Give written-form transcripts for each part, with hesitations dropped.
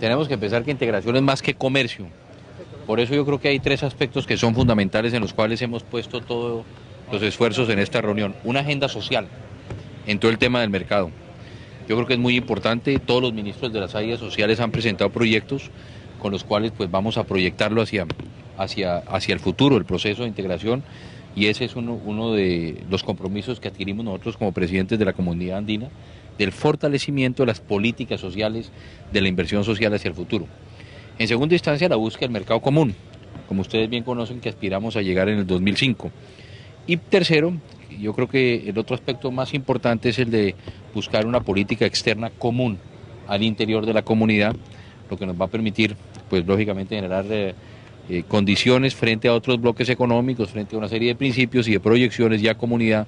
tenemos que pensar que integración es más que comercio. Por eso yo creo que hay tres aspectos que son fundamentales en los cuales hemos puesto todos los esfuerzos en esta reunión. Una agenda social en todo el tema del mercado. Yo creo que es muy importante, todos los ministros de las áreas sociales han presentado proyectos con los cuales pues vamos a proyectarlo hacia el futuro, el proceso de integración, y ese es uno de los compromisos que adquirimos nosotros como presidentes de la comunidad andina, del fortalecimiento de las políticas sociales, de la inversión social hacia el futuro. En segunda instancia, la búsqueda del mercado común, como ustedes bien conocen, que aspiramos a llegar en el 2005. Y tercero, yo creo que el otro aspecto más importante es el de buscar una política externa común al interior de la comunidad, lo que nos va a permitir, pues lógicamente, generar condiciones frente a otros bloques económicos, frente a una serie de principios y de proyecciones ya comunidad,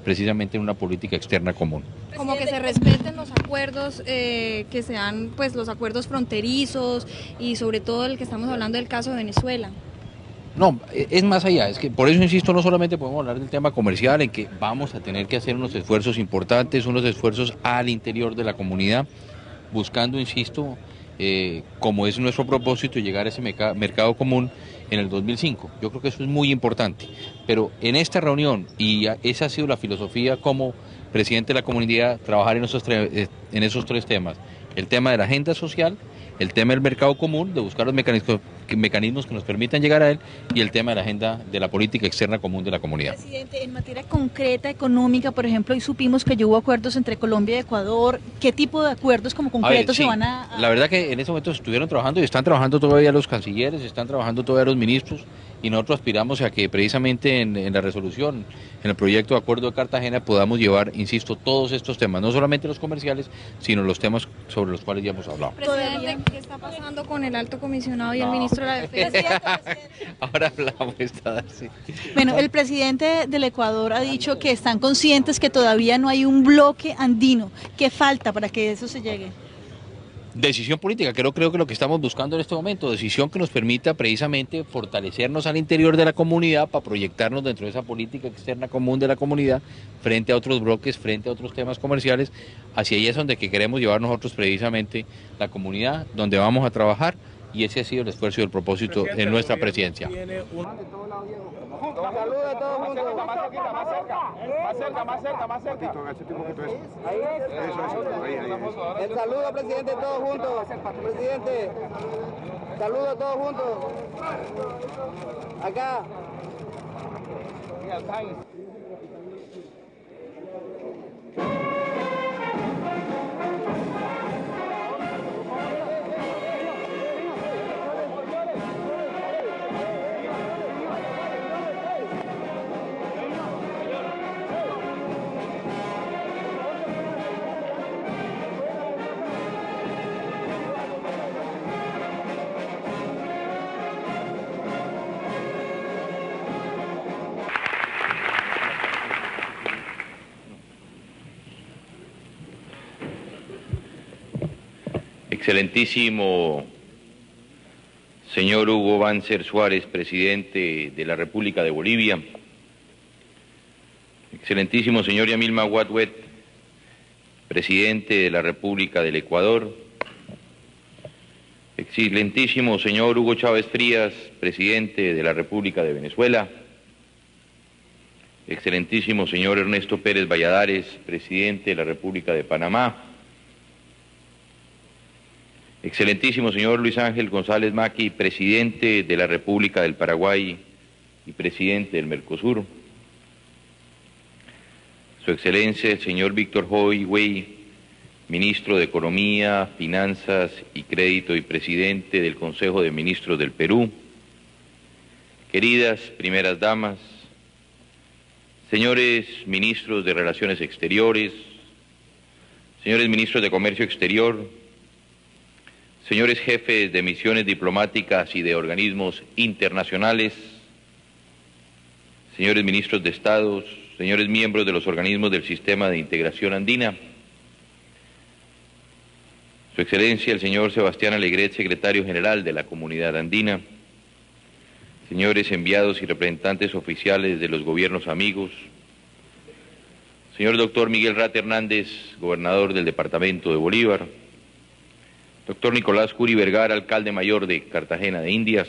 precisamente en una política externa común. Como que se respeten los acuerdos, que sean pues los acuerdos fronterizos y sobre todo el que estamos hablando del caso de Venezuela. No, es más allá, es que por eso insisto, no solamente podemos hablar del tema comercial, en que vamos a tener que hacer unos esfuerzos importantes, unos esfuerzos al interior de la comunidad, buscando, insisto, como es nuestro propósito, llegar a ese mercado común en el 2005. Yo creo que eso es muy importante, pero en esta reunión, y esa ha sido la filosofía como presidente de la comunidad, trabajar en esos tres temas, el tema de la agenda social, el tema del mercado común, de buscar los mecanismos que nos permitan llegar a él, y el tema de la agenda de la política externa común de la comunidad. Presidente, en materia concreta, económica, por ejemplo, hoy supimos que ya hubo acuerdos entre Colombia y Ecuador. ¿Qué tipo de acuerdos como concretos se van a...? La verdad que en ese momento estuvieron trabajando y están trabajando todavía los cancilleres, están trabajando todavía los ministros, y nosotros aspiramos a que precisamente en la resolución, en el proyecto de acuerdo de Cartagena, podamos llevar, insisto, todos estos temas, no solamente los comerciales, sino los temas sobre los cuales ya hemos hablado. Presidente, ¿qué está pasando con el alto comisionado y el ministro de la Defensa? Ahora hablamos sí. Bueno, el presidente del Ecuador ha dicho que están conscientes que todavía no hay un bloque andino. ¿Qué falta para que eso se llegue? Decisión política, creo que lo que estamos buscando en este momento, decisión que nos permita precisamente fortalecernos al interior de la comunidad para proyectarnos dentro de esa política externa común de la comunidad frente a otros bloques, frente a otros temas comerciales. Hacia ahí es donde que queremos llevar nosotros precisamente la comunidad, donde vamos a trabajar, y ese ha sido el esfuerzo y el propósito en nuestra presidencia. Saludos a todos juntos. Más cerca, más cerca. Más cerca. Ahí. El saludo, presidente, todos juntos. Presidente, saludos todos juntos. Acá. Excelentísimo señor Hugo Banzer Suárez, presidente de la República de Bolivia. Excelentísimo señor Yamil Maguad, presidente de la República del Ecuador. Excelentísimo señor Hugo Chávez Frías, presidente de la República de Venezuela. Excelentísimo señor Ernesto Pérez Valladares, presidente de la República de Panamá. Excelentísimo señor Luis Ángel González Maqui, presidente de la República del Paraguay y presidente del Mercosur. Su Excelencia el señor Víctor Hoy Güey, ministro de Economía, Finanzas y Crédito y presidente del Consejo de Ministros del Perú. Queridas primeras damas, señores ministros de Relaciones Exteriores, señores ministros de Comercio Exterior, señores jefes de misiones diplomáticas y de organismos internacionales, señores ministros de Estados, señores miembros de los organismos del Sistema de Integración Andina, Su Excelencia el señor Sebastián Alegret, secretario general de la Comunidad Andina, señores enviados y representantes oficiales de los gobiernos amigos, señor doctor Miguel Rata Hernández, gobernador del departamento de Bolívar, Doctor Nicolás Curi Vergara, alcalde mayor de Cartagena de Indias,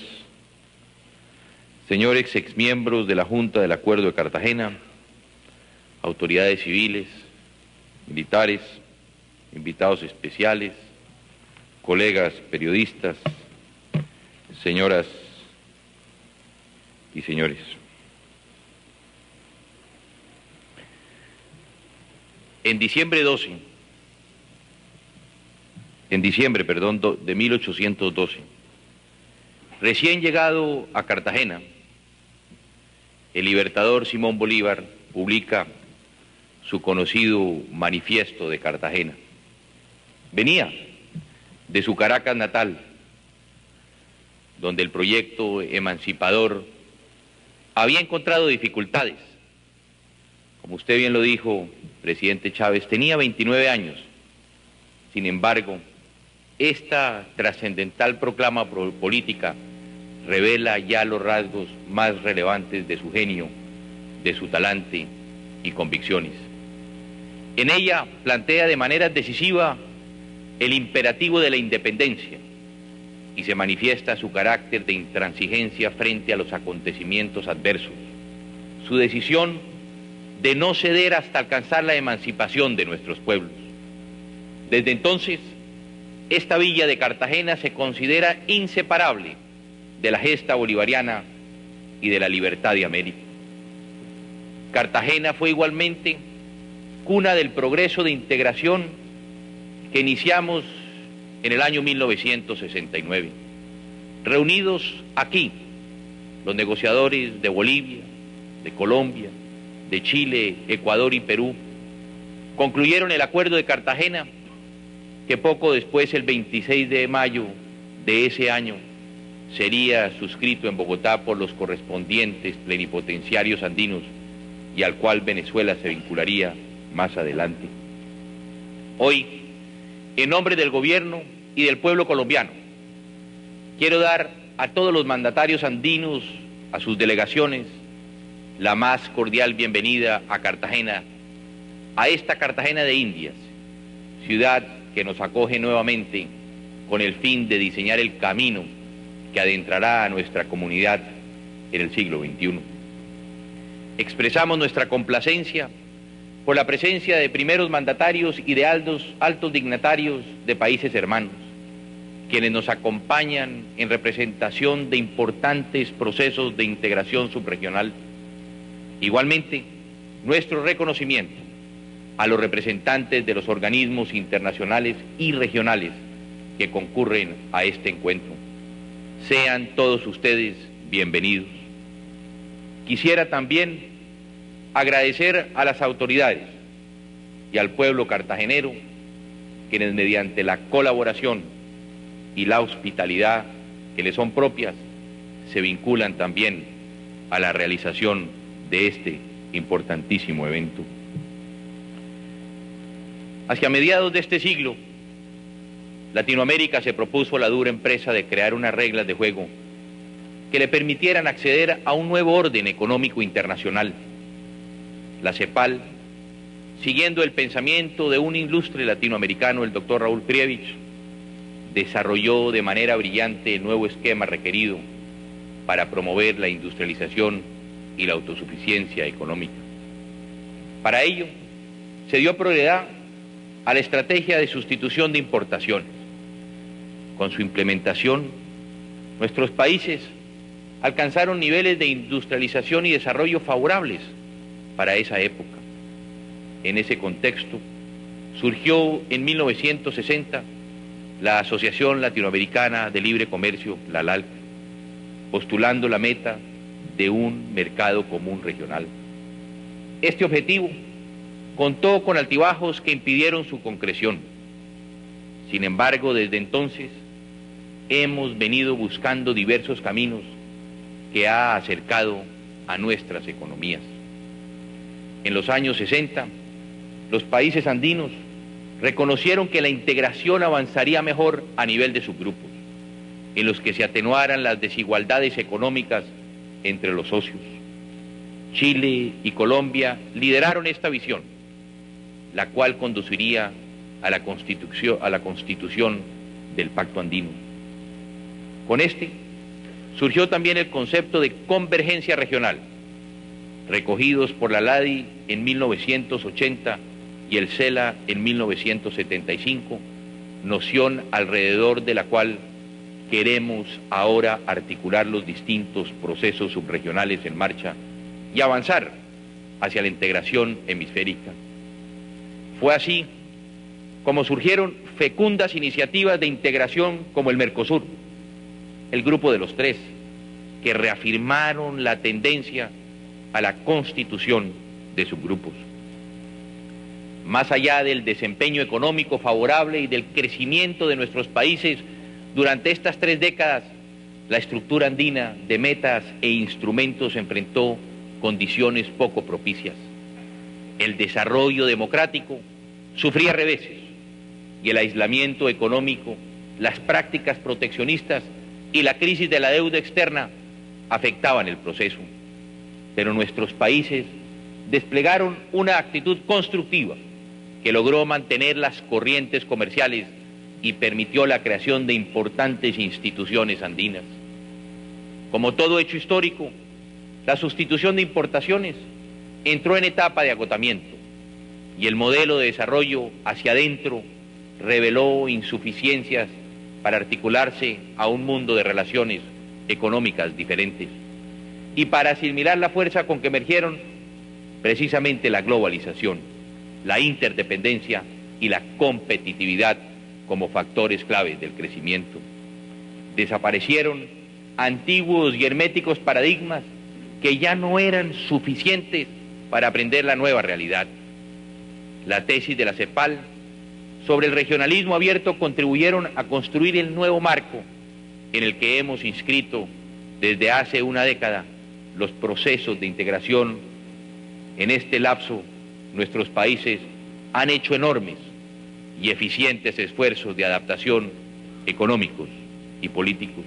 señores exmiembros de la Junta del Acuerdo de Cartagena, autoridades civiles, militares, invitados especiales, colegas periodistas, señoras y señores. En diciembre de 1812, recién llegado a Cartagena, el libertador Simón Bolívar publica su conocido Manifiesto de Cartagena. Venía de su Caracas natal, donde el proyecto emancipador había encontrado dificultades. Como usted bien lo dijo, presidente Chávez, tenía 29 años. Sin embargo, esta trascendental proclama política revela ya los rasgos más relevantes de su genio, de su talante y convicciones. En ella plantea de manera decisiva el imperativo de la independencia y se manifiesta su carácter de intransigencia frente a los acontecimientos adversos, su decisión de no ceder hasta alcanzar la emancipación de nuestros pueblos. Desde entonces, esta villa de Cartagena se considera inseparable de la gesta bolivariana y de la libertad de América. Cartagena fue igualmente cuna del progreso de integración que iniciamos en el año 1969. Reunidos aquí, los negociadores de Bolivia, de Colombia, de Chile, Ecuador y Perú, concluyeron el Acuerdo de Cartagena, que poco después, el 26 de mayo de ese año, sería suscrito en Bogotá por los correspondientes plenipotenciarios andinos y al cual Venezuela se vincularía más adelante. Hoy, en nombre del gobierno y del pueblo colombiano, quiero dar a todos los mandatarios andinos, a sus delegaciones, la más cordial bienvenida a Cartagena, a esta Cartagena de Indias, ciudad que nos acoge nuevamente con el fin de diseñar el camino que adentrará a nuestra comunidad en el siglo XXI. Expresamos nuestra complacencia por la presencia de primeros mandatarios y de altos dignatarios de países hermanos, quienes nos acompañan en representación de importantes procesos de integración subregional. Igualmente, nuestro reconocimiento a los representantes de los organismos internacionales y regionales que concurren a este encuentro. Sean todos ustedes bienvenidos. Quisiera también agradecer a las autoridades y al pueblo cartagenero, quienes mediante la colaboración y la hospitalidad que les son propias, se vinculan también a la realización de este importantísimo evento. Hacia mediados de este siglo, Latinoamérica se propuso la dura empresa de crear unas reglas de juego que le permitieran acceder a un nuevo orden económico internacional. La CEPAL, siguiendo el pensamiento de un ilustre latinoamericano, el doctor Raúl Krievich, desarrolló de manera brillante el nuevo esquema requerido para promover la industrialización y la autosuficiencia económica. Para ello, se dio prioridad a la estrategia de sustitución de importaciones. Con su implementación, nuestros países alcanzaron niveles de industrialización y desarrollo favorables para esa época. En ese contexto, surgió en 1960 la Asociación Latinoamericana de Libre Comercio, la LALC, postulando la meta de un mercado común regional. Este objetivo contó con altibajos que impidieron su concreción. Sin embargo, desde entonces hemos venido buscando diversos caminos que ha acercado a nuestras economías. En los años 60, los países andinos reconocieron que la integración avanzaría mejor a nivel de subgrupos, en los que se atenuaran las desigualdades económicas entre los socios. Chile y Colombia lideraron esta visión, la cual conduciría a la constitución del Pacto Andino. Con este surgió también el concepto de convergencia regional, recogidos por la LADI en 1980 y el CELA en 1975, noción alrededor de la cual queremos ahora articular los distintos procesos subregionales en marcha y avanzar hacia la integración hemisférica. Fue así como surgieron fecundas iniciativas de integración como el Mercosur, el Grupo de los Tres, que reafirmaron la tendencia a la constitución de subgrupos. Más allá del desempeño económico favorable y del crecimiento de nuestros países durante estas 3 décadas, la estructura andina de metas e instrumentos enfrentó condiciones poco propicias. El desarrollo democrático sufría reveses y el aislamiento económico, las prácticas proteccionistas y la crisis de la deuda externa afectaban el proceso. Pero nuestros países desplegaron una actitud constructiva que logró mantener las corrientes comerciales y permitió la creación de importantes instituciones andinas. Como todo hecho histórico, la sustitución de importaciones entró en etapa de agotamiento y el modelo de desarrollo hacia adentro reveló insuficiencias para articularse a un mundo de relaciones económicas diferentes y para asimilar la fuerza con que emergieron precisamente la globalización, la interdependencia y la competitividad como factores claves del crecimiento. Desaparecieron antiguos y herméticos paradigmas que ya no eran suficientes para aprender la nueva realidad. La tesis de la CEPAL sobre el regionalismo abierto contribuyeron a construir el nuevo marco en el que hemos inscrito desde hace una década los procesos de integración. En este lapso, nuestros países han hecho enormes y eficientes esfuerzos de adaptación económicos y políticos.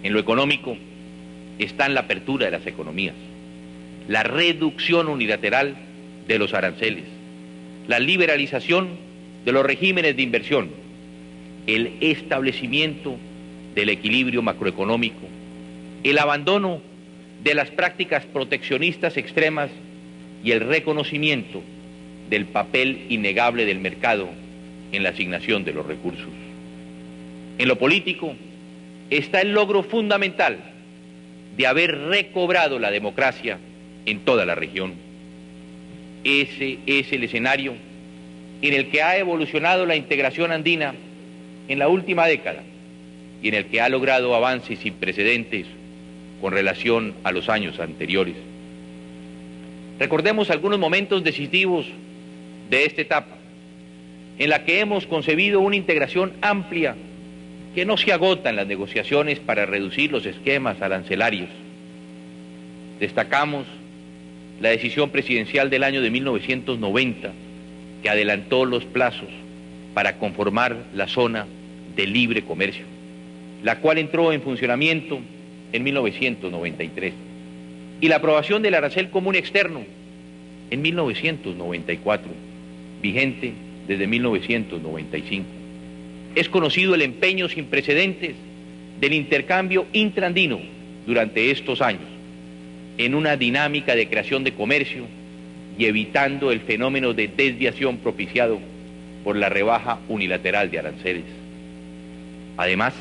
En lo económico está la apertura de las economías, la reducción unilateral de los aranceles, la liberalización de los regímenes de inversión, el establecimiento del equilibrio macroeconómico, el abandono de las prácticas proteccionistas extremas y el reconocimiento del papel innegable del mercado en la asignación de los recursos. En lo político está el logro fundamental de haber recobrado la democracia en toda la región. Ese es el escenario en el que ha evolucionado la integración andina en la última década y en el que ha logrado avances sin precedentes con relación a los años anteriores. Recordemos algunos momentos decisivos de esta etapa, en la que hemos concebido una integración amplia que no se agota en las negociaciones para reducir los esquemas arancelarios. Destacamos la decisión presidencial del año de 1990, que adelantó los plazos para conformar la zona de libre comercio, la cual entró en funcionamiento en 1993, y la aprobación del arancel común externo en 1994, vigente desde 1995. Es conocido el empeño sin precedentes del intercambio intraandino durante estos años, en una dinámica de creación de comercio y evitando el fenómeno de desviación propiciado por la rebaja unilateral de aranceles. Además,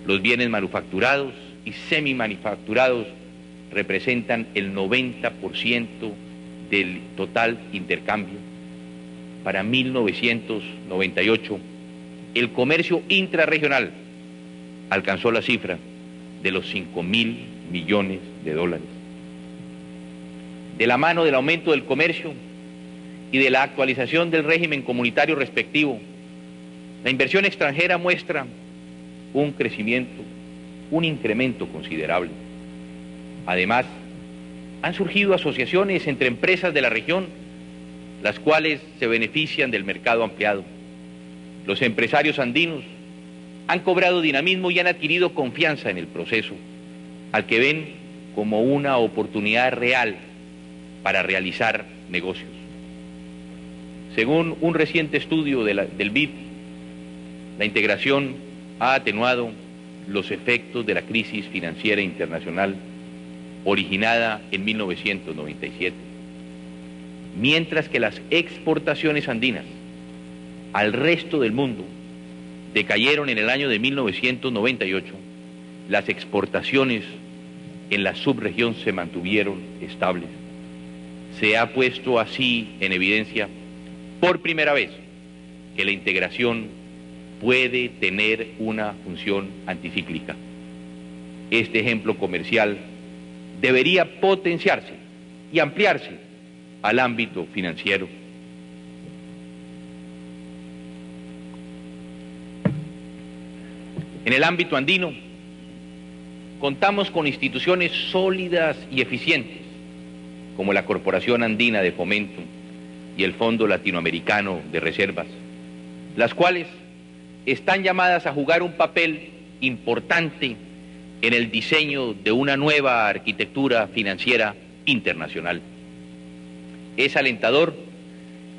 los bienes manufacturados y semimanufacturados representan el 90% del total intercambio. Para 1998, el comercio intrarregional alcanzó la cifra de los 5.000 millones de dólares. De la mano del aumento del comercio y de la actualización del régimen comunitario respectivo, la inversión extranjera muestra un crecimiento, un incremento considerable. Además, han surgido asociaciones entre empresas de la región, las cuales se benefician del mercado ampliado. Los empresarios andinos han cobrado dinamismo y han adquirido confianza en el proceso, al que ven como una oportunidad real para realizar negocios. Según un reciente estudio del BID, La integración ha atenuado los efectos de la crisis financiera internacional originada en 1997, mientras que las exportaciones andinas al resto del mundo decayeron en el año de 1998, las exportaciones en la subregión se mantuvieron estables. Se ha puesto así en evidencia por primera vez que la integración puede tener una función anticíclica. Este ejemplo comercial debería potenciarse y ampliarse al ámbito financiero. En el ámbito andino, contamos con instituciones sólidas y eficientes, como la Corporación Andina de Fomento y el Fondo Latinoamericano de Reservas, las cuales están llamadas a jugar un papel importante en el diseño de una nueva arquitectura financiera internacional. Es alentador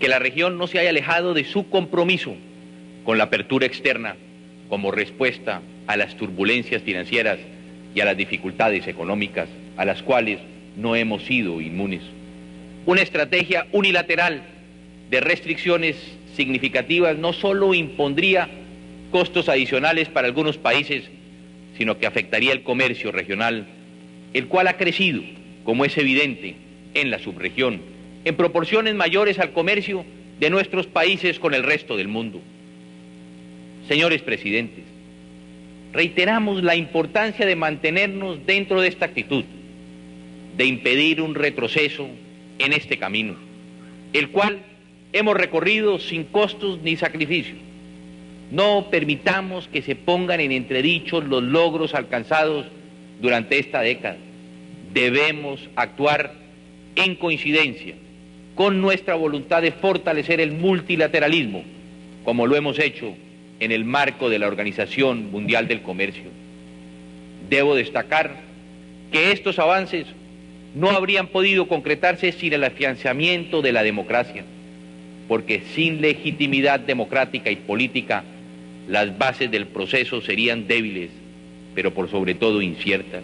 que la región no se haya alejado de su compromiso con la apertura externa como respuesta a las turbulencias financieras y a las dificultades económicas a las cuales no hemos sido inmunes. Una estrategia unilateral de restricciones significativas no solo impondría costos adicionales para algunos países, sino que afectaría el comercio regional, el cual ha crecido, como es evidente, en la subregión, en proporciones mayores al comercio de nuestros países con el resto del mundo. Señores presidentes, reiteramos la importancia de mantenernos dentro de esta actitud, de impedir un retroceso en este camino, el cual hemos recorrido sin costos ni sacrificios. No permitamos que se pongan en entredicho los logros alcanzados durante esta década. Debemos actuar en coincidencia con nuestra voluntad de fortalecer el multilateralismo, como lo hemos hecho en el marco de la Organización Mundial del Comercio. Debo destacar que estos avances no habrían podido concretarse sin el afianzamiento de la democracia, porque sin legitimidad democrática y política, las bases del proceso serían débiles, pero por sobre todo inciertas.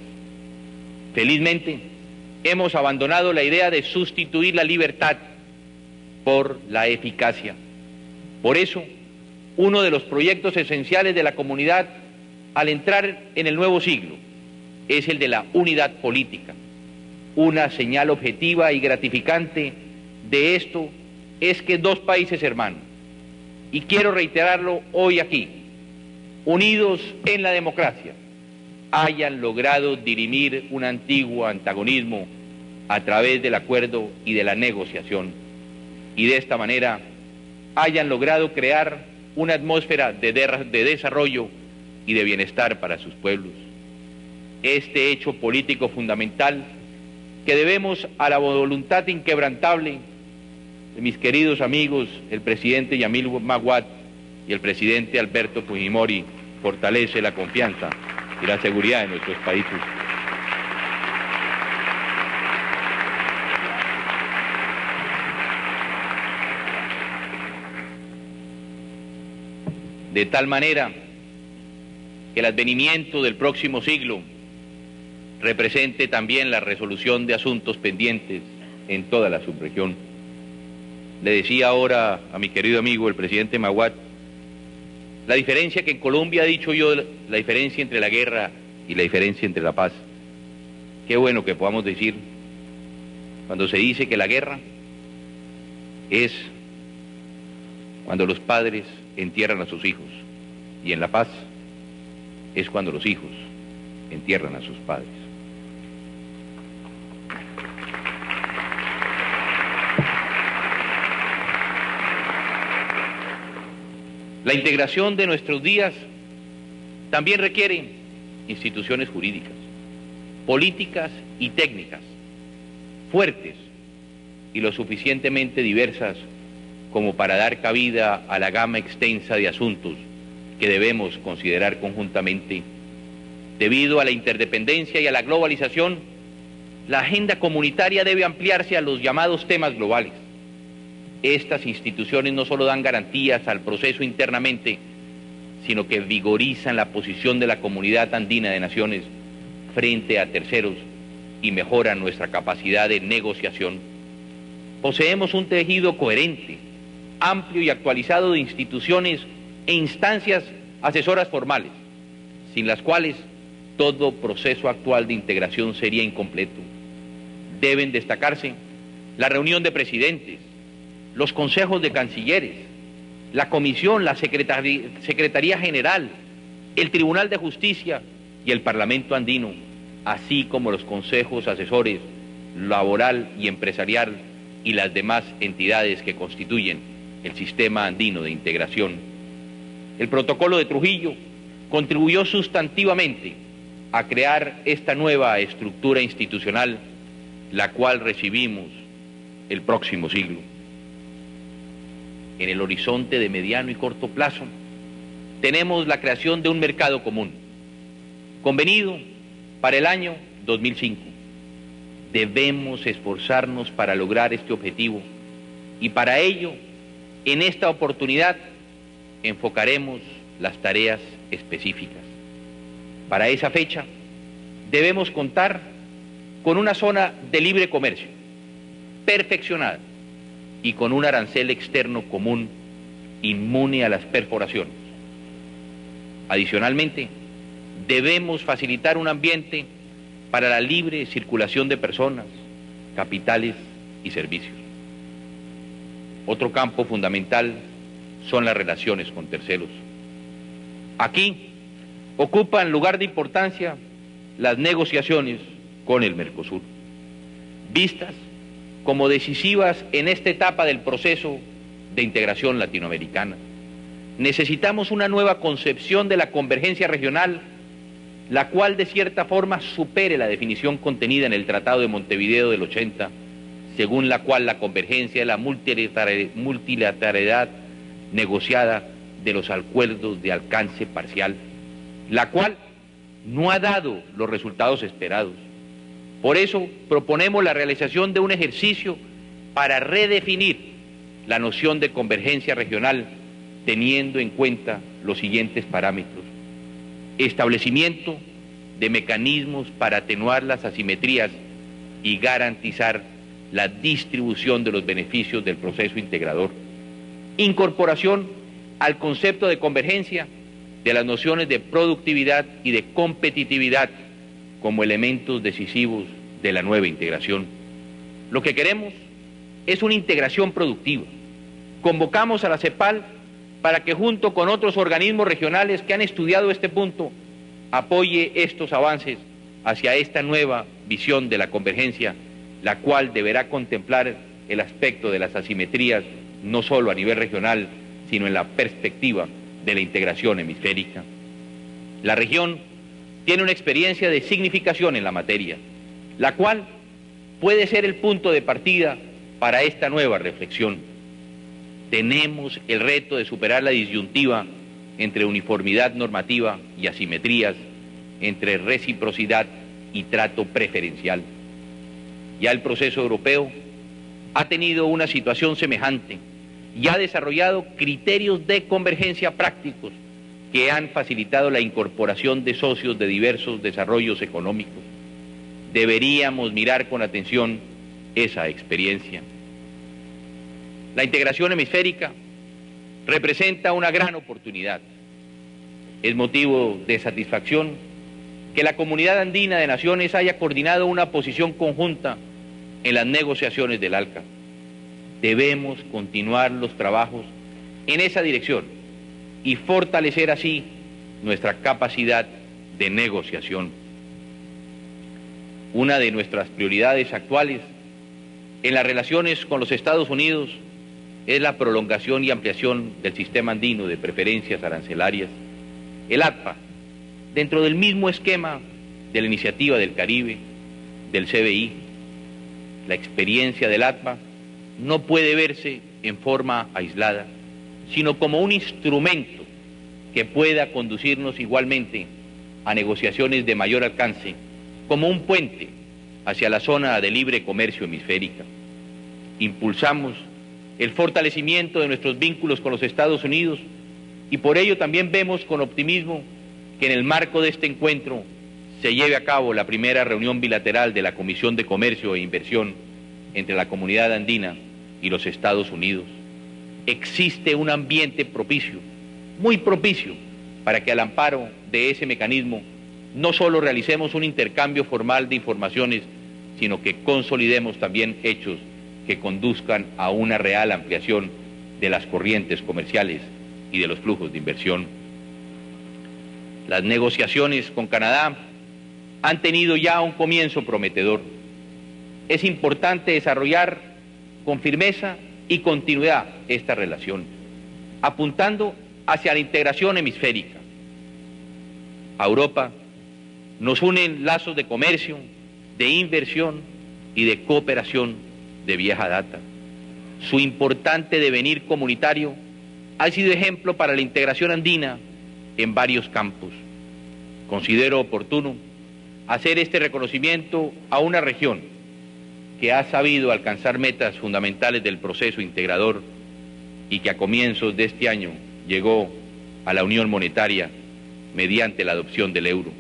Felizmente, hemos abandonado la idea de sustituir la libertad por la eficacia. Por eso, uno de los proyectos esenciales de la comunidad al entrar en el nuevo siglo es el de la unidad política. Una señal objetiva y gratificante de esto es que dos países hermanos, y quiero reiterarlo hoy aquí, unidos en la democracia, hayan logrado dirimir un antiguo antagonismo a través del acuerdo y de la negociación, y de esta manera hayan logrado crear una atmósfera de desarrollo y de bienestar para sus pueblos. Este hecho político fundamental que debemos a la voluntad inquebrantable de mis queridos amigos, el presidente Yamil Maguad y el presidente Alberto Fujimori, fortalece la confianza y la seguridad de nuestros países. De tal manera que el advenimiento del próximo siglo represente también la resolución de asuntos pendientes en toda la subregión. Le decía ahora a mi querido amigo el presidente Maguad la diferencia que en Colombia ha dicho yo, la diferencia entre la guerra y la diferencia entre la paz. Qué bueno que podamos decir cuando se dice que la guerra es cuando los padres entierran a sus hijos, y en la paz es cuando los hijos entierran a sus padres. La integración de nuestros días también requiere instituciones jurídicas, políticas y técnicas, fuertes y lo suficientemente diversas como para dar cabida a la gama extensa de asuntos que debemos considerar conjuntamente. Debido a la interdependencia y a la globalización, la agenda comunitaria debe ampliarse a los llamados temas globales. Estas instituciones no solo dan garantías al proceso internamente, sino que vigorizan la posición de la Comunidad Andina de Naciones frente a terceros y mejoran nuestra capacidad de negociación. Poseemos un tejido coherente, amplio y actualizado de instituciones e instancias asesoras formales, sin las cuales todo proceso actual de integración sería incompleto. Deben destacarse la reunión de presidentes, los consejos de cancilleres, la comisión, la Secretaría General, el Tribunal de Justicia y el Parlamento Andino, así como los consejos asesores laboral y empresarial y las demás entidades que constituyen el sistema andino de integración. El protocolo de Trujillo contribuyó sustantivamente a crear esta nueva estructura institucional, la cual recibimos el próximo siglo. En el horizonte de mediano y corto plazo, tenemos la creación de un mercado común, convenido para el año 2005. Debemos esforzarnos para lograr este objetivo y para ello, en esta oportunidad, enfocaremos las tareas específicas. Para esa fecha, debemos contar con una zona de libre comercio perfeccionada y con un arancel externo común inmune a las perforaciones. Adicionalmente, debemos facilitar un ambiente para la libre circulación de personas, capitales y servicios. Otro campo fundamental son las relaciones con terceros. Aquí ocupan lugar de importancia las negociaciones con el Mercosur, vistas como decisivas en esta etapa del proceso de integración latinoamericana. Necesitamos una nueva concepción de la convergencia regional, la cual de cierta forma supere la definición contenida en el Tratado de Montevideo del 80, según la cual la convergencia es la multilateralidad negociada de los acuerdos de alcance parcial, la cual no ha dado los resultados esperados. Por eso proponemos la realización de un ejercicio para redefinir la noción de convergencia regional teniendo en cuenta los siguientes parámetros: establecimiento de mecanismos para atenuar las asimetrías y garantizar la distribución de los beneficios del proceso integrador, incorporación al concepto de convergencia de las nociones de productividad y de competitividad como elementos decisivos de la nueva integración. Lo que queremos es una integración productiva. Convocamos a la CEPAL para que junto con otros organismos regionales que han estudiado este punto, apoye estos avances hacia esta nueva visión de la convergencia, la cual deberá contemplar el aspecto de las asimetrías no solo a nivel regional, sino en la perspectiva de la integración hemisférica. La región tiene una experiencia de significación en la materia, la cual puede ser el punto de partida para esta nueva reflexión. Tenemos el reto de superar la disyuntiva entre uniformidad normativa y asimetrías, entre reciprocidad y trato preferencial. Ya el proceso europeo ha tenido una situación semejante y ha desarrollado criterios de convergencia prácticos que han facilitado la incorporación de socios de diversos desarrollos económicos. Deberíamos mirar con atención esa experiencia. La integración hemisférica representa una gran oportunidad. Es motivo de satisfacción que la Comunidad Andina de Naciones haya coordinado una posición conjunta en las negociaciones del ALCA. Debemos continuar los trabajos en esa dirección y fortalecer así nuestra capacidad de negociación. Una de nuestras prioridades actuales en las relaciones con los Estados Unidos es la prolongación y ampliación del sistema andino de preferencias arancelarias, el ATPA, dentro del mismo esquema de la Iniciativa del Caribe, del CBI. La experiencia del ATPA no puede verse en forma aislada, sino como un instrumento que pueda conducirnos igualmente a negociaciones de mayor alcance, como un puente hacia la zona de libre comercio hemisférica. Impulsamos el fortalecimiento de nuestros vínculos con los Estados Unidos, Y por ello también vemos con optimismo que en el marco de este encuentro se lleve a cabo la primera reunión bilateral de la Comisión de Comercio e Inversión entre la Comunidad Andina y los Estados Unidos. Existe un ambiente propicio, muy propicio, para que al amparo de ese mecanismo no solo realicemos un intercambio formal de informaciones, sino que consolidemos también hechos que conduzcan a una real ampliación de las corrientes comerciales y de los flujos de inversión. Las negociaciones con Canadá han tenido ya un comienzo prometedor. Es importante desarrollar con firmeza y continuidad esta relación, apuntando hacia la integración hemisférica. A Europa nos unen lazos de comercio, de inversión y de cooperación de vieja data. Su importante devenir comunitario ha sido ejemplo para la integración andina en varios campos. Considero oportuno hacer este reconocimiento a una región que ha sabido alcanzar metas fundamentales del proceso integrador y que a comienzos de este año llegó a la unión monetaria mediante la adopción del euro.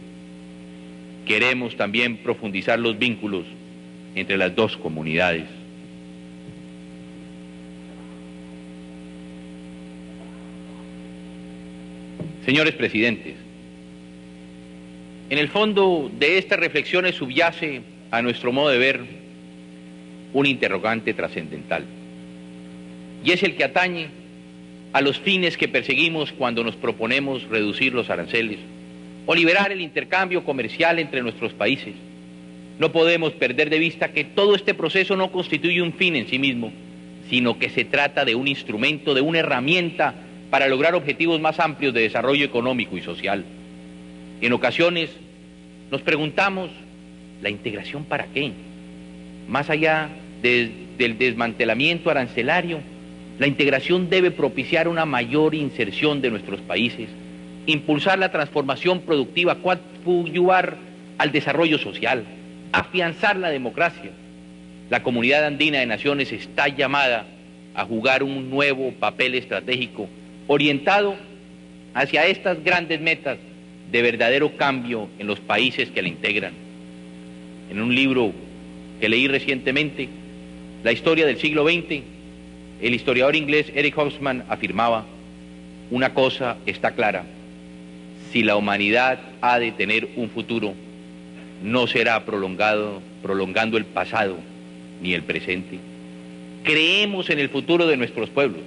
Queremos también profundizar los vínculos entre las dos comunidades. Señores presidentes, en el fondo de estas reflexiones subyace, a nuestro modo de ver, un interrogante trascendental, y es el que atañe a los fines que perseguimos cuando nos proponemos reducir los aranceles o liberar el intercambio comercial entre nuestros países. No podemos perder de vista que todo este proceso no constituye un fin en sí mismo, sino que se trata de un instrumento, de una herramienta para lograr objetivos más amplios de desarrollo económico y social. En ocasiones nos preguntamos, ¿la integración para qué? Más allá del desmantelamiento arancelario, la integración debe propiciar una mayor inserción de nuestros países, impulsar la transformación productiva, coadyuvar al desarrollo social, afianzar la democracia. La Comunidad Andina de Naciones está llamada a jugar un nuevo papel estratégico orientado hacia estas grandes metas de verdadero cambio en los países que la integran. En un libro que leí recientemente, La historia del siglo XX, el historiador inglés Eric Hobsbawm afirmaba: una cosa está clara, si la humanidad ha de tener un futuro, no será prolongando el pasado ni el presente. Creemos en el futuro de nuestros pueblos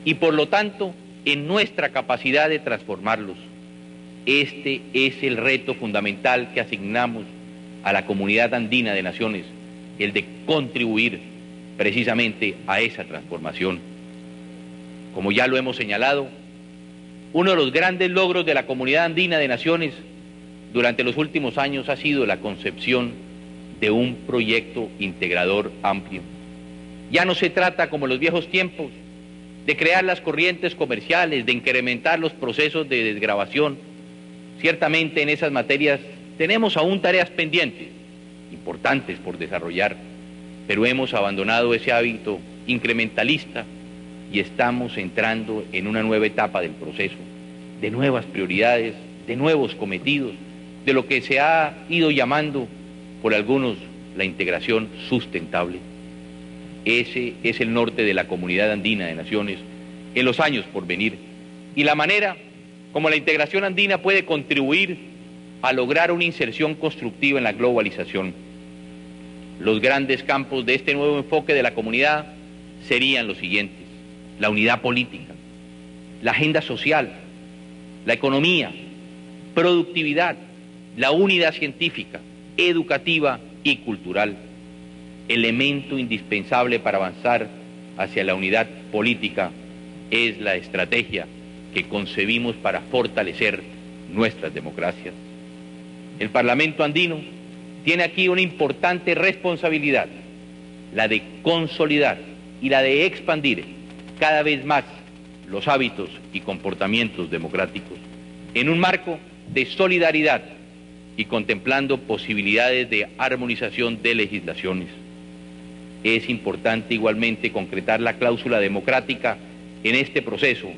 y por lo tanto en nuestra capacidad de transformarlos. Este es el reto fundamental que asignamos a la Comunidad Andina de Naciones, el de contribuir precisamente a esa transformación. Como ya lo hemos señalado, uno de los grandes logros de la Comunidad Andina de Naciones durante los últimos años ha sido la concepción de un proyecto integrador amplio. Ya no se trata, como en los viejos tiempos, de crear las corrientes comerciales, de incrementar los procesos de desgravación. Ciertamente en esas materias tenemos aún tareas pendientes, importantes por desarrollar, pero hemos abandonado ese hábito incrementalista y estamos entrando en una nueva etapa del proceso, de nuevas prioridades, de nuevos cometidos, de lo que se ha ido llamando por algunos la integración sustentable. Ese es el norte de la Comunidad Andina de Naciones en los años por venir, y la manera como la integración andina puede contribuir a lograr una inserción constructiva en la globalización. Los grandes campos de este nuevo enfoque de la comunidad serían los siguientes: la unidad política, la agenda social, la economía, productividad, la unidad científica, educativa y cultural. Elemento indispensable para avanzar hacia la unidad política es la estrategia que concebimos para fortalecer nuestras democracias. El Parlamento andino tiene aquí una importante responsabilidad, la de consolidar y la de expandir cada vez más los hábitos y comportamientos democráticos en un marco de solidaridad y contemplando posibilidades de armonización de legislaciones. Es importante igualmente concretar la cláusula democrática en este proceso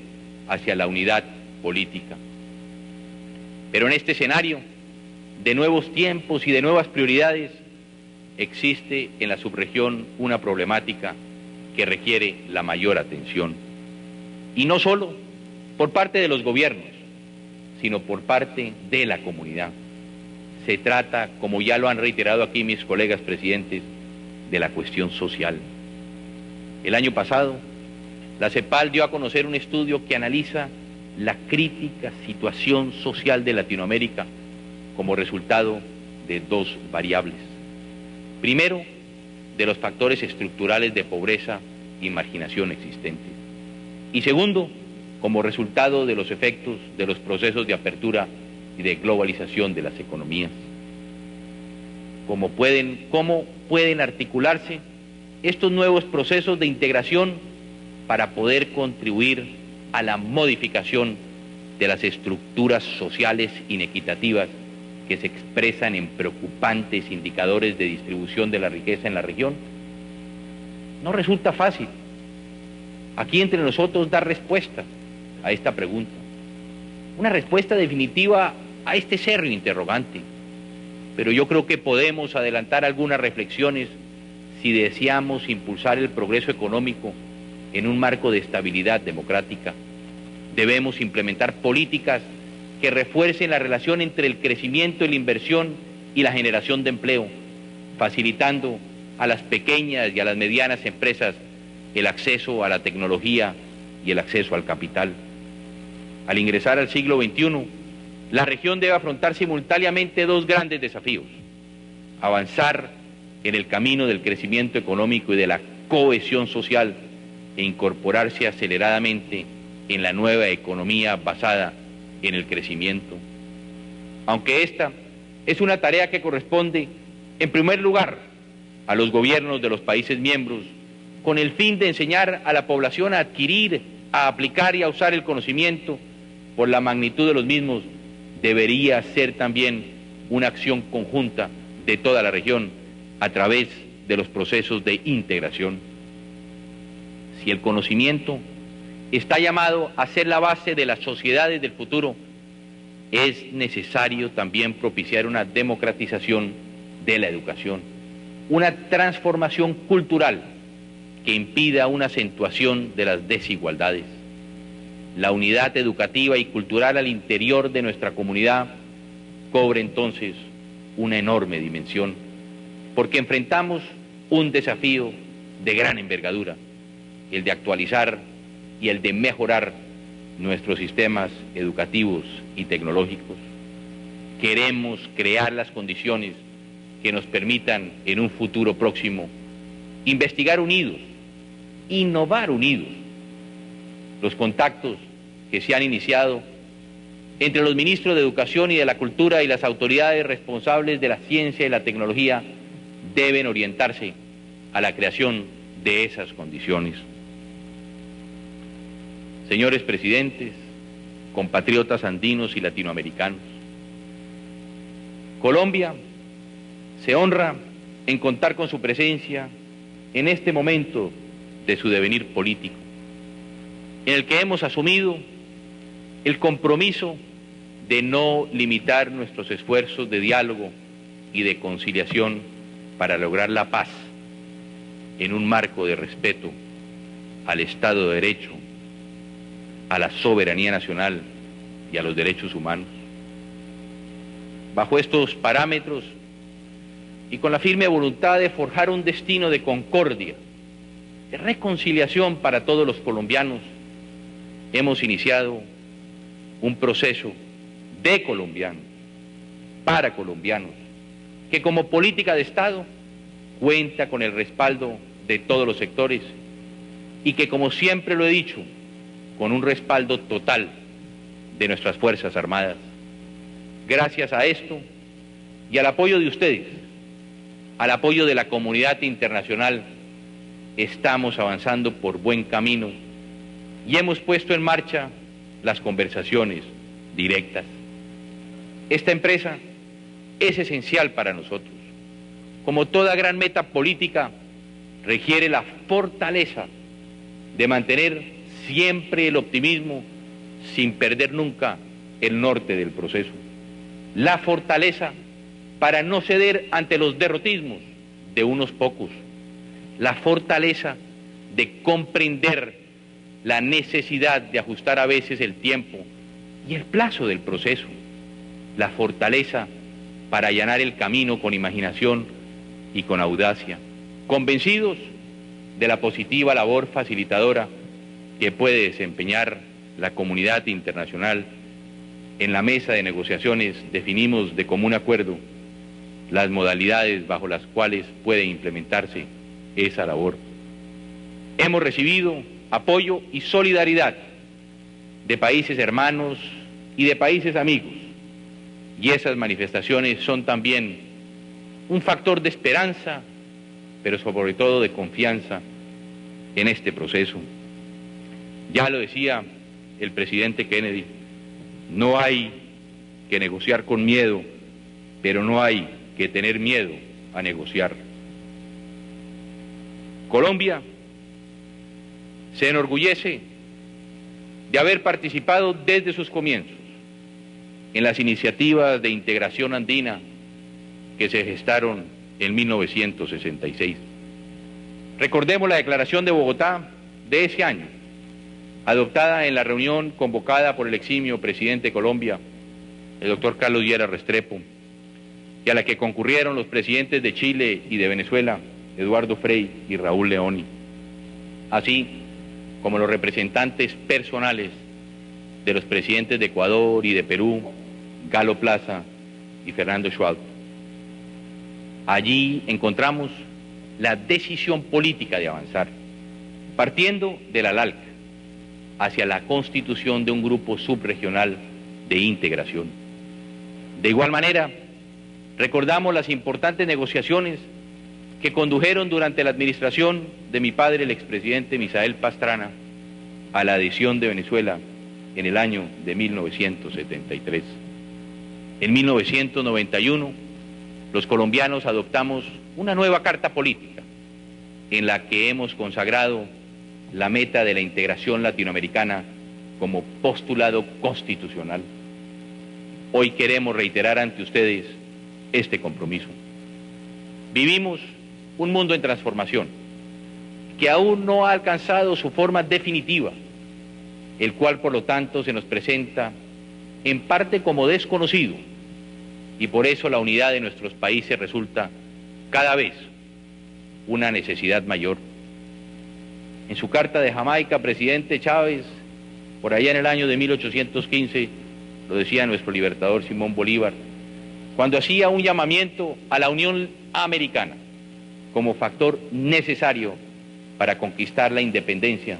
hacia la unidad política. Pero en este escenario de nuevos tiempos y de nuevas prioridades, existe en la subregión una problemática que requiere la mayor atención. Y no solo por parte de los gobiernos, sino por parte de la comunidad. Se trata, como ya lo han reiterado aquí mis colegas presidentes, de la cuestión social. El año pasado, la CEPAL dio a conocer un estudio que analiza la crítica situación social de Latinoamérica como resultado de dos variables. Primero, de los factores estructurales de pobreza y marginación existentes. Y segundo, como resultado de los efectos de los procesos de apertura y de globalización de las economías. ¿Cómo pueden articularse estos nuevos procesos de integración para poder contribuir a la modificación de las estructuras sociales inequitativas que se expresan en preocupantes indicadores de distribución de la riqueza en la región? No resulta fácil aquí entre nosotros dar respuesta a esta pregunta, una respuesta definitiva a este serio interrogante, pero yo creo que podemos adelantar algunas reflexiones si deseamos impulsar el progreso económico en un marco de estabilidad democrática. Debemos implementar políticas que refuercen la relación entre el crecimiento y la inversión y la generación de empleo, facilitando a las pequeñas y a las medianas empresas el acceso a la tecnología y el acceso al capital. Al ingresar al siglo XXI, la región debe afrontar simultáneamente dos grandes desafíos: avanzar en el camino del crecimiento económico y de la cohesión social e incorporarse aceleradamente en la nueva economía basada en el crecimiento. Aunque esta es una tarea que corresponde, en primer lugar, a los gobiernos de los países miembros, con el fin de enseñar a la población a adquirir, a aplicar y a usar el conocimiento, por la magnitud de los mismos, debería ser también una acción conjunta de toda la región a través de los procesos de integración. Si el conocimiento está llamado a ser la base de las sociedades del futuro, es necesario también propiciar una democratización de la educación, una transformación cultural que impida una acentuación de las desigualdades. La unidad educativa y cultural al interior de nuestra comunidad cobra entonces una enorme dimensión, porque enfrentamos un desafío de gran envergadura, el de actualizar y el de mejorar nuestros sistemas educativos y tecnológicos. Queremos crear las condiciones que nos permitan en un futuro próximo investigar unidos, innovar unidos. Los contactos que se han iniciado entre los ministros de Educación y de la Cultura y las autoridades responsables de la ciencia y la tecnología deben orientarse a la creación de esas condiciones. Señores presidentes, compatriotas andinos y latinoamericanos, Colombia se honra en contar con su presencia en este momento de su devenir político, en el que hemos asumido el compromiso de no limitar nuestros esfuerzos de diálogo y de conciliación para lograr la paz en un marco de respeto al Estado de Derecho, a la soberanía nacional y a los derechos humanos. Bajo estos parámetros y con la firme voluntad de forjar un destino de concordia, de reconciliación para todos los colombianos, hemos iniciado un proceso de colombianos, para colombianos, que como política de Estado cuenta con el respaldo de todos los sectores y que, como siempre lo he dicho, con un respaldo total de nuestras Fuerzas Armadas. Gracias a esto y al apoyo de ustedes, al apoyo de la comunidad internacional, estamos avanzando por buen camino y hemos puesto en marcha las conversaciones directas. Esta empresa es esencial para nosotros. Como toda gran meta política, requiere la fortaleza de mantener siempre el optimismo sin perder nunca el norte del proceso. La fortaleza para no ceder ante los derrotismos de unos pocos. La fortaleza de comprender la necesidad de ajustar a veces el tiempo y el plazo del proceso. La fortaleza para allanar el camino con imaginación y con audacia, convencidos de la positiva labor facilitadora que puede desempeñar la comunidad internacional. En la mesa de negociaciones definimos de común acuerdo las modalidades bajo las cuales puede implementarse esa labor. Hemos recibido apoyo y solidaridad de países hermanos y de países amigos, y esas manifestaciones son también un factor de esperanza, pero sobre todo de confianza en este proceso. Ya lo decía el presidente Kennedy, no hay que negociar con miedo, pero no hay que tener miedo a negociar. Colombia se enorgullece de haber participado desde sus comienzos en las iniciativas de integración andina que se gestaron en 1966. Recordemos la declaración de Bogotá de ese año, adoptada en la reunión convocada por el eximio presidente de Colombia, el doctor Carlos Lleras Restrepo, y a la que concurrieron los presidentes de Chile y de Venezuela, Eduardo Frei y Raúl Leoni, así como los representantes personales de los presidentes de Ecuador y de Perú, Galo Plaza y Fernando Schwab. Allí encontramos la decisión política de avanzar, partiendo de la LALC, hacia la constitución de un grupo subregional de integración. De igual manera, recordamos las importantes negociaciones que condujeron durante la administración de mi padre, el expresidente Misael Pastrana, a la adhesión de Venezuela en el año de 1973. En 1991, los colombianos adoptamos una nueva carta política en la que hemos consagrado la meta de la integración latinoamericana como postulado constitucional. Hoy queremos reiterar ante ustedes este compromiso. Vivimos un mundo en transformación que aún no ha alcanzado su forma definitiva, el cual por lo tanto se nos presenta en parte como desconocido, y por eso la unidad de nuestros países resulta cada vez una necesidad mayor. En su carta de Jamaica, presidente Chávez, por allá en el año de 1815, lo decía nuestro libertador Simón Bolívar, cuando hacía un llamamiento a la Unión Americana como factor necesario para conquistar la independencia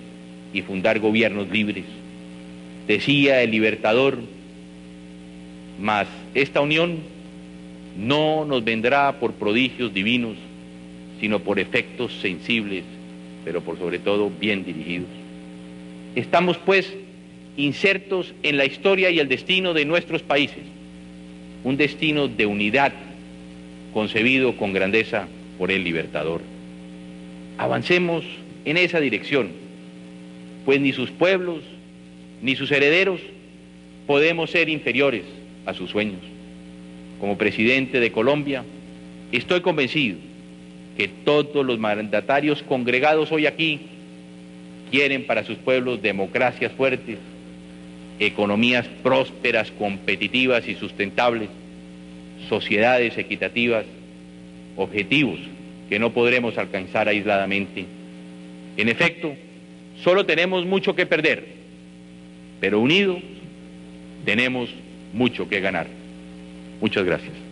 y fundar gobiernos libres. Decía el libertador, mas esta unión no nos vendrá por prodigios divinos, sino por efectos sensibles, pero por sobre todo bien dirigidos. Estamos pues insertos en la historia y el destino de nuestros países, un destino de unidad concebido con grandeza por el libertador. Avancemos en esa dirección, pues ni sus pueblos ni sus herederos podemos ser inferiores a sus sueños. Como presidente de Colombia, estoy convencido que todos los mandatarios congregados hoy aquí quieren para sus pueblos democracias fuertes, economías prósperas, competitivas y sustentables, sociedades equitativas, objetivos que no podremos alcanzar aisladamente. En efecto, solo tenemos mucho que perder, pero unidos tenemos mucho que ganar. Muchas gracias.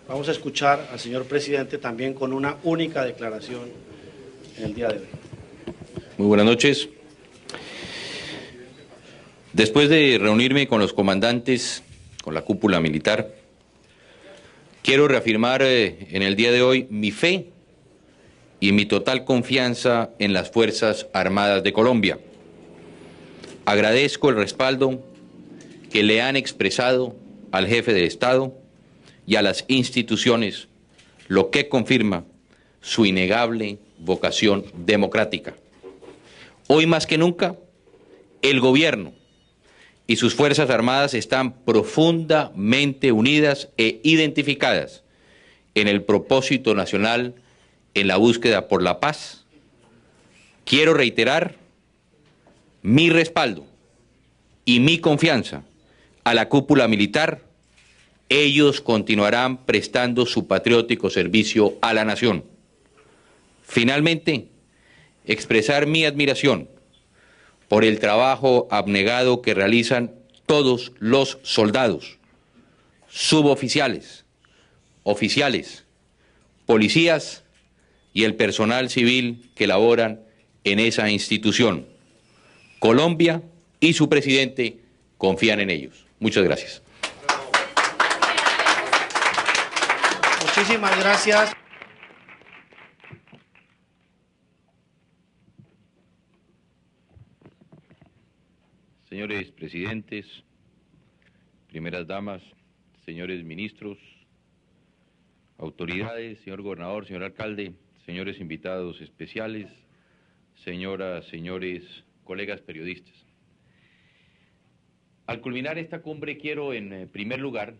Vamos a escuchar al señor presidente también con una única declaración en el día de hoy. Muy buenas noches. Después de reunirme con los comandantes, con la cúpula militar, quiero reafirmar en el día de hoy mi fe y mi total confianza en las Fuerzas Armadas de Colombia. Agradezco el respaldo que le han expresado al jefe del Estado y a las instituciones, lo que confirma su innegable vocación democrática. Hoy más que nunca, el gobierno y sus Fuerzas Armadas están profundamente unidas e identificadas en el propósito nacional en la búsqueda por la paz. Quiero reiterar mi respaldo y mi confianza a la cúpula militar. Ellos continuarán prestando su patriótico servicio a la nación. Finalmente, expresar mi admiración por el trabajo abnegado que realizan todos los soldados, suboficiales, oficiales, policías y el personal civil que laboran en esa institución. Colombia y su presidente confían en ellos. Muchas gracias. Muchísimas gracias. Señores presidentes, primeras damas, señores ministros, autoridades, señor gobernador, señor alcalde, señores invitados especiales, señoras, señores, colegas periodistas. Al culminar esta cumbre quiero, en primer lugar,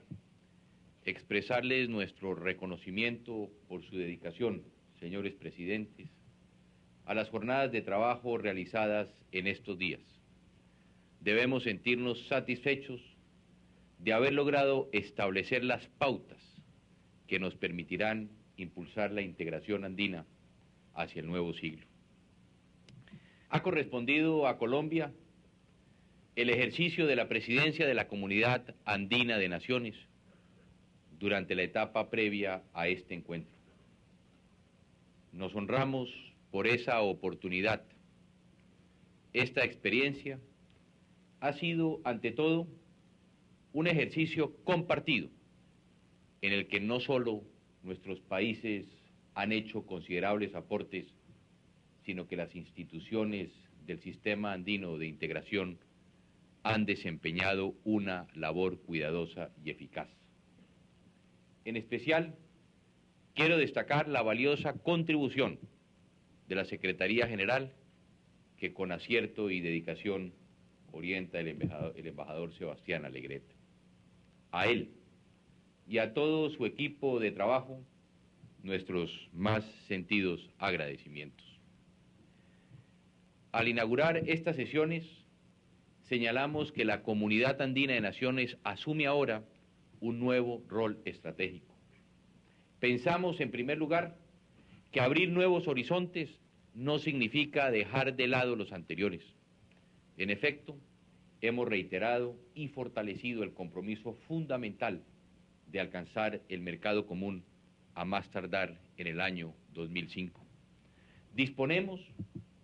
expresarles nuestro reconocimiento por su dedicación, señores presidentes, a las jornadas de trabajo realizadas en estos días. Debemos sentirnos satisfechos de haber logrado establecer las pautas que nos permitirán impulsar la integración andina hacia el nuevo siglo. Ha correspondido a Colombia el ejercicio de la presidencia de la Comunidad Andina de Naciones durante la etapa previa a este encuentro. Nos honramos por esa oportunidad. Esta experiencia ha sido, ante todo, un ejercicio compartido en el que no solo nuestros países han hecho considerables aportes, sino que las instituciones del sistema andino de integración han desempeñado una labor cuidadosa y eficaz. En especial, quiero destacar la valiosa contribución de la Secretaría General, que con acierto y dedicación orienta el embajador Sebastián Alegret. A él y a todo su equipo de trabajo, nuestros más sentidos agradecimientos. Al inaugurar estas sesiones, señalamos que la Comunidad Andina de Naciones asume ahora un nuevo rol estratégico. Pensamos, en primer lugar, que abrir nuevos horizontes no significa dejar de lado los anteriores. En efecto, hemos reiterado y fortalecido el compromiso fundamental de alcanzar el mercado común a más tardar en el año 2005. Disponemos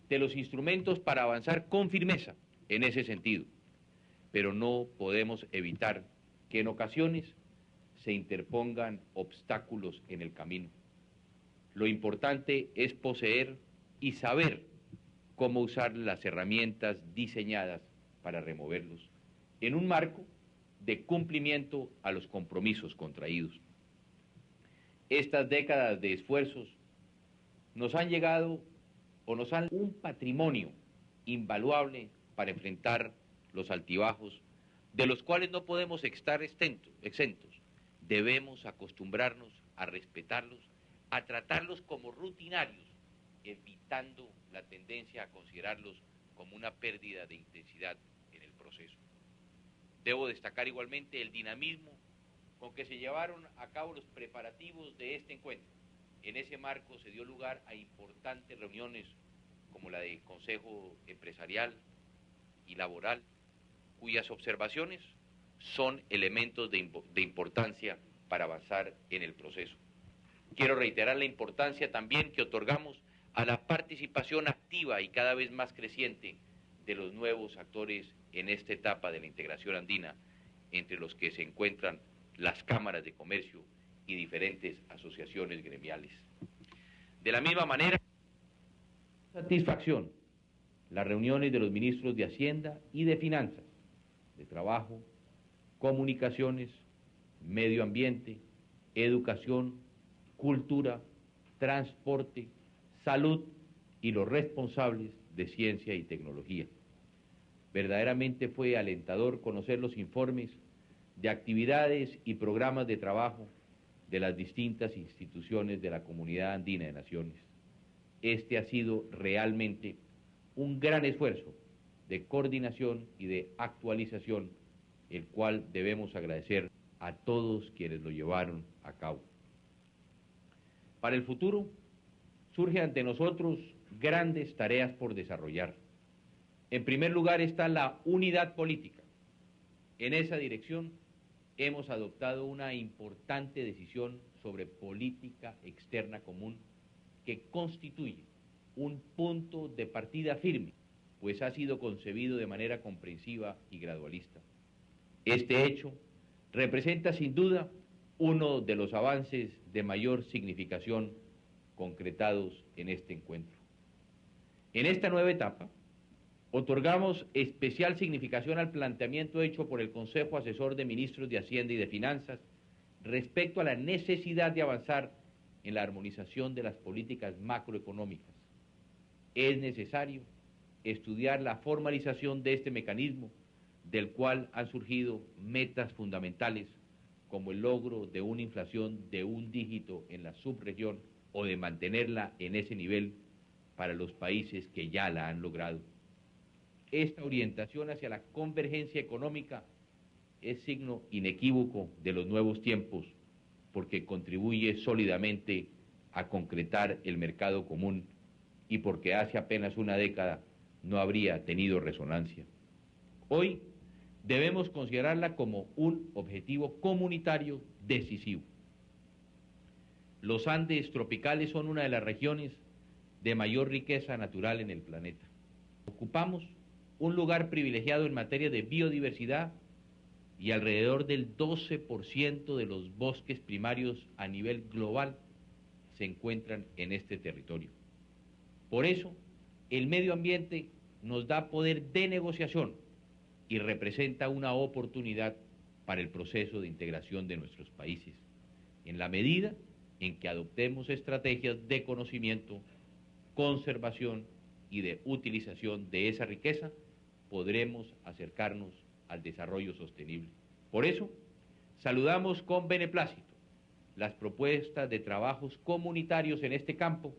de los instrumentos para avanzar con firmeza en ese sentido, pero no podemos evitar que en ocasiones se interpongan obstáculos en el camino. Lo importante es poseer y saber cómo usar las herramientas diseñadas para removerlos, en un marco de cumplimiento a los compromisos contraídos. Estas décadas de esfuerzos nos han llegado o nos han un patrimonio invaluable para enfrentar los altibajos, de los cuales no podemos estar exentos. Debemos acostumbrarnos a respetarlos, a tratarlos como rutinarios, evitando la tendencia a considerarlos como una pérdida de intensidad en el proceso. Debo destacar igualmente el dinamismo con que se llevaron a cabo los preparativos de este encuentro. En ese marco se dio lugar a importantes reuniones como la del Consejo Empresarial y Laboral, cuyas observaciones son elementos de importancia para avanzar en el proceso. Quiero reiterar la importancia también que otorgamos a la participación activa y cada vez más creciente de los nuevos actores en esta etapa de la integración andina, entre los que se encuentran las cámaras de comercio y diferentes asociaciones gremiales. De la misma manera, satisfacción las reuniones de los ministros de Hacienda y de Finanzas, de Trabajo, Comunicaciones, Medio Ambiente, Educación, Cultura, Transporte, Salud y los responsables de Ciencia y Tecnología. Verdaderamente fue alentador conocer los informes de actividades y programas de trabajo de las distintas instituciones de la Comunidad Andina de Naciones. Este ha sido realmente un gran esfuerzo de coordinación y de actualización, el cual debemos agradecer a todos quienes lo llevaron a cabo. Para el futuro, surge ante nosotros grandes tareas por desarrollar. En primer lugar está la unidad política. En esa dirección hemos adoptado una importante decisión sobre política externa común que constituye un punto de partida firme, pues ha sido concebido de manera comprensiva y gradualista. Este hecho representa sin duda uno de los avances de mayor significación concretados en este encuentro. En esta nueva etapa, otorgamos especial significación al planteamiento hecho por el Consejo Asesor de Ministros de Hacienda y de Finanzas respecto a la necesidad de avanzar en la armonización de las políticas macroeconómicas. Es necesario estudiar la formalización de este mecanismo, del cual han surgido metas fundamentales como el logro de una inflación de un dígito en la subregión o de mantenerla en ese nivel para los países que ya la han logrado. Esta orientación hacia la convergencia económica es signo inequívoco de los nuevos tiempos, porque contribuye sólidamente a concretar el mercado común y porque hace apenas una década no habría tenido resonancia. Hoy debemos considerarla como un objetivo comunitario decisivo. Los Andes tropicales son una de las regiones de mayor riqueza natural en el planeta. Ocupamos un lugar privilegiado en materia de biodiversidad y alrededor del 12% de los bosques primarios a nivel global se encuentran en este territorio. Por eso, el medio ambiente nos da poder de negociación y representa una oportunidad para el proceso de integración de nuestros países, en la medida en que adoptemos estrategias de conocimiento, conservación y de utilización de esa riqueza, podremos acercarnos al desarrollo sostenible. Por eso, saludamos con beneplácito las propuestas de trabajos comunitarios en este campo,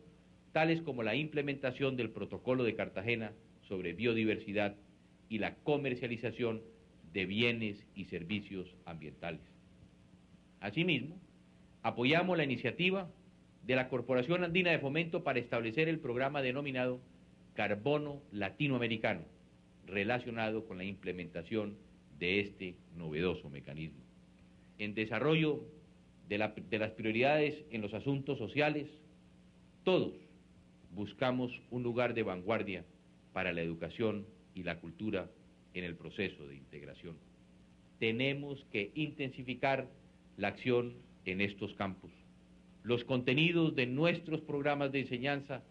tales como la implementación del Protocolo de Cartagena sobre biodiversidad y la comercialización de bienes y servicios ambientales. Asimismo, apoyamos la iniciativa de la Corporación Andina de Fomento para establecer el programa denominado Carbono Latinoamericano, relacionado con la implementación de este novedoso mecanismo. En desarrollo de las prioridades en los asuntos sociales, todos buscamos un lugar de vanguardia para la educación y la cultura en el proceso de integración. Tenemos que intensificar la acción en estos campos. Los contenidos de nuestros programas de enseñanza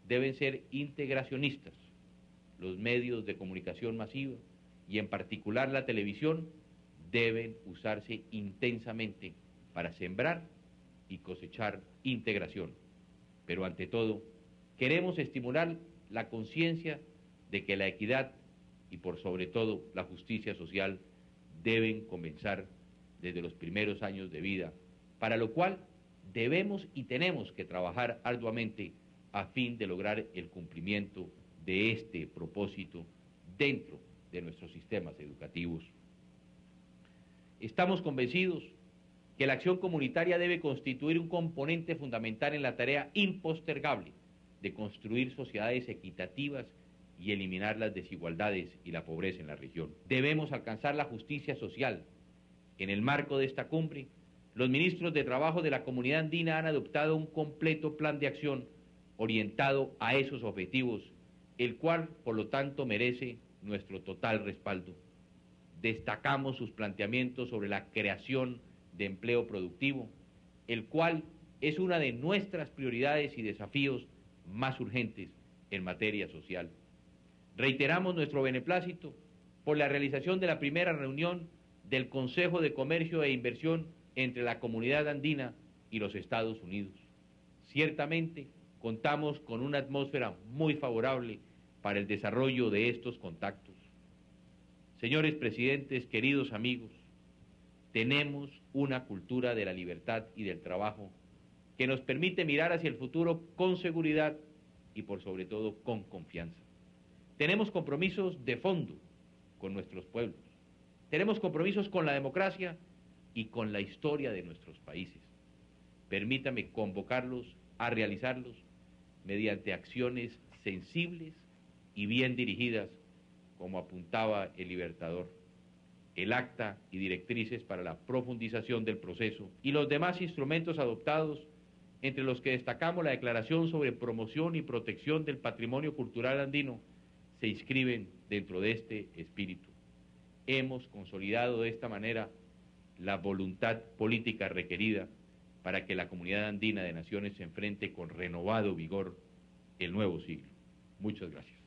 deben ser integracionistas. Los medios de comunicación masiva, y en particular la televisión, deben usarse intensamente para sembrar y cosechar integración. Pero ante todo, queremos estimular la conciencia de que la equidad y por sobre todo la justicia social deben comenzar desde los primeros años de vida, para lo cual debemos y tenemos que trabajar arduamente a fin de lograr el cumplimiento de este propósito dentro de nuestros sistemas educativos. Estamos convencidos que la acción comunitaria debe constituir un componente fundamental en la tarea impostergable de construir sociedades equitativas y eliminar las desigualdades y la pobreza en la región. Debemos alcanzar la justicia social. En el marco de esta cumbre, los ministros de Trabajo de la Comunidad Andina han adoptado un completo plan de acción orientado a esos objetivos, el cual, por lo tanto, merece nuestro total respaldo. Destacamos sus planteamientos sobre la creación de empleo productivo, el cual es una de nuestras prioridades y desafíos más urgentes en materia social. Reiteramos nuestro beneplácito por la realización de la primera reunión del Consejo de Comercio e Inversión entre la Comunidad Andina y los Estados Unidos. Ciertamente, contamos con una atmósfera muy favorable para el desarrollo de estos contactos. Señores presidentes, queridos amigos, tenemos una cultura de la libertad y del trabajo que nos permite mirar hacia el futuro con seguridad y por sobre todo con confianza. Tenemos compromisos de fondo con nuestros pueblos, tenemos compromisos con la democracia y con la historia de nuestros países. Permítame convocarlos a realizarlos mediante acciones sensibles y bien dirigidas, como apuntaba el Libertador, el acta y directrices para la profundización del proceso y los demás instrumentos adoptados, entre los que destacamos la Declaración sobre Promoción y Protección del Patrimonio Cultural Andino, se inscriben dentro de este espíritu. Hemos consolidado de esta manera la voluntad política requerida para que la Comunidad Andina de Naciones se enfrente con renovado vigor el nuevo siglo. Muchas gracias.